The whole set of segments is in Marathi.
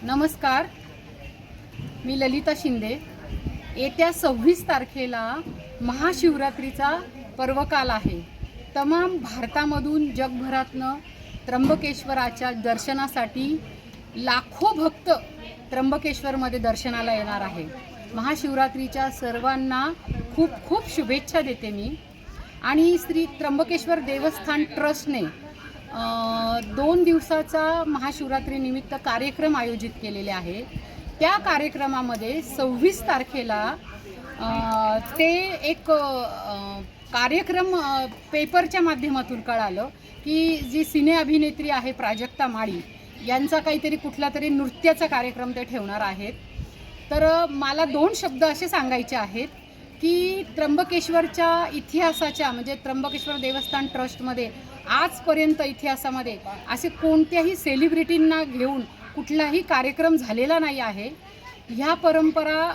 नमस्कार, मी ललिता शिंदे। येत्या 26 तारखेला महाशिवरात्रीचा पर्वकाल आहे। तमाम भारतामधून जगभरातनं त्र्यंबकेश्वराच्या दर्शनासाठी लाखो भक्त त्र्यंबकेश्वरमध्ये दर्शनाला येणार आहे। महाशिवरात्रीच्या सर्वांना खूप खूप शुभेच्छा देते मी। आणि श्री त्र्यंबकेश्वर देवस्थान ट्रस्टने 2 दिवसाचा महाशिवरात्री निमित्त कार्यक्रम आयोजित केलेले आहे। त्या कार्यक्रमामध्ये 26 तारखेला ते एक कार्यक्रम पेपरच्या माध्यमातून कळालं की जी सिने अभिनेत्री आहे प्राजक्ता माळी यांचा काहीतरी कुठला तरी नृत्याचा कार्यक्रम ते ठेवणार आहेत। तर मला 2 शब्द असे सांगायचे आहेत की त्र्यंबकेश्वरच्या इतिहासाच्या म्हणजे त्र्यंबकेश्वर देवस्थान ट्रस्टमध्ये आजपर्यंत इतिहासामध्ये असे कोणत्याही सेलिब्रिटींना घेऊन कुठलाही कार्यक्रम झालेला नाही आहे। ह्या परंपरा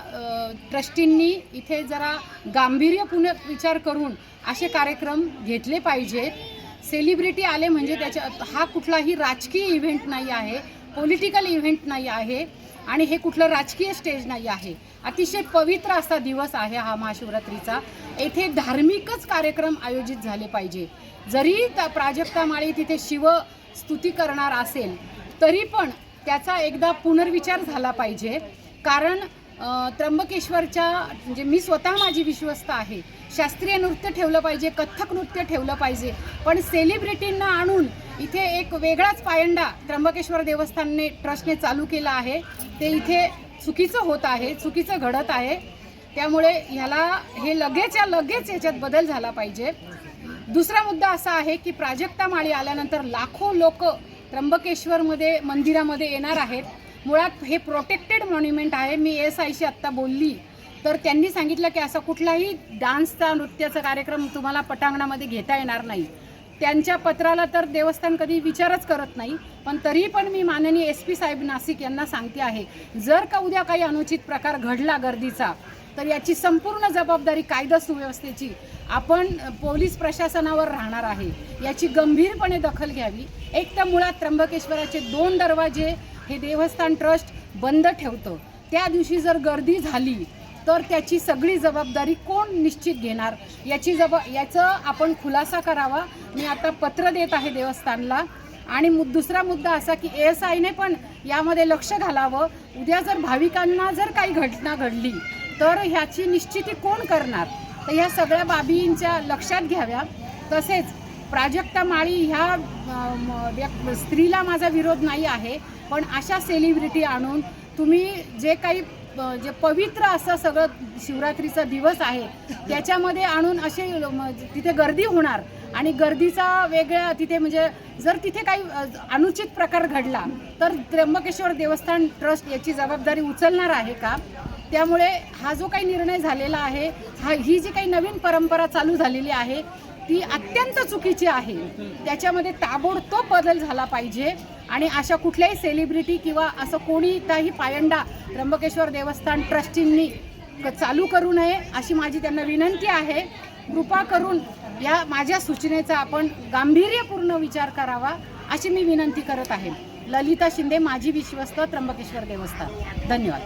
ट्रस्टींनी इथे जरा गांभीर्यपूर्ण विचार करून असे कार्यक्रम घेतले पाहिजेत। सेलिब्रिटी आले म्हणजे हा कुठलाही राजकीय इव्हेंट नाही आहे, पॉलिटिकल इव्हेंट नाही आहे आणि हे कुठलं राजकीय स्टेज नाही आहे। अतिशय पवित्र असा दिवस आहे हा महाशिवरात्रीचा। येथे धार्मिकच कार्यक्रम आयोजित झाले पाहिजे। जरी प्राजक्ता माळी तिथे शिवस्तुती करणार असेल तरी पण त्याचा एकदा पुनर्विचार झाला पाहिजे। कारण त्र्यंबकेश्वरच्या म्हणजे मी स्वतः माझी विश्वस्त आहे, शास्त्रीय नृत्य ठेवलं पाहिजे, कथ्थक नृत्य ठेवलं पाहिजे, पण सेलिब्रिटींना आणून इथे एक वेगळाच पायंडा त्र्यंबकेश्वर देवस्थानने ट्रस्टने चालू केला आहे। ते इथे चुकीचं होत आहे, चुकीचं घडत आहे। त्यामुळे हे लगेच याच्यात बदल झाला पाहिजे। दुसरा मुद्दा असा आहे की प्राजक्ता माळी आल्यानंतर लाखो लोक त्र्यंबकेश्वरमध्ये मंदिरामध्ये येणार आहेत। मुळात हे प्रोटेक्टेड मॉन्युमेंट आहे। मी ASIशी आत्ता बोलली तर त्यांनी सांगितलं की असा कुठलाही डान्सचा नृत्याचा कार्यक्रम तुम्हाला पटांगणामध्ये घेता येणार नाही। त्यांच्या पत्राला तर देवस्थान कधी विचारच करत नाही, पण तरी पण मी माननीय SP साहेब नाशिक यांना सांगते आहे, जर का उद्या काही अनुचित प्रकार घडला गर्दीचा तर याची संपूर्ण जबाबदारी कायदा सुव्यवस्थेची आपण पोलीस प्रशासनावर राहणार आहे। याची गंभीरपणे दखल घ्यावी। एक तर मुळात त्र्यंबकेश्वराचे 2 दरवाजे हे देवस्थान ट्रस्ट बंद ठेवतं। त्या दिवशी जर गर्दी झाली तर त्याची सगळी जबाबदारी कोण निश्चित घेणार याचा आपण खुलासा करावा। मी आता पत्र देत आहे देवस्थानला। आणि दुसरा मुद्दा असा की ASIने पण यामध्ये लक्ष घालावं। उद्या जर भाविकांना जर काही घटना घडली तर ह्याची निश्चिती कोण करणार, तर ह्या सगळ्या बाबींच्या लक्षात घ्याव्या। तसेच प्राजक्ता माळी ह्या स्त्रीला माझा विरोध नाही आहे, पण अशा सेलिब्रिटी आणून तुम्ही जे काही जे पवित्र असं सगळं शिवरात्रीचा दिवस आहे त्याच्यामध्ये आणून असे तिथे गर्दी होणार आणि गर्दीचा वेगळ्या तिथे म्हणजे जर तिथे काही अनुचित प्रकार घडला तर त्र्यंबकेश्वर देवस्थान ट्रस्ट याची जबाबदारी उचलणार आहे का? त्यामुळे हा जो काही निर्णय झालेला आहे, ही जी काही नवीन परंपरा चालू झालेली आहे ती अत्यंत चुकीची आहे। त्याच्यामध्ये ताबडतोब बदल झाला पाहिजे आणि अशा कुठल्याही सेलिब्रिटी किंवा असं कोणीही पायंडा त्र्यंबकेश्वर देवस्थान ट्रस्टींनी चालू करू नये अशी माझी त्यांना विनंती आहे। कृपा करून या माझ्या सूचनेचा आपण गांभीर्यपूर्ण विचार करावा अशी मी विनंती करत आहे। ललिता शिंदे, माझी विश्वस्त, त्र्यंबकेश्वर देवस्थान। धन्यवाद।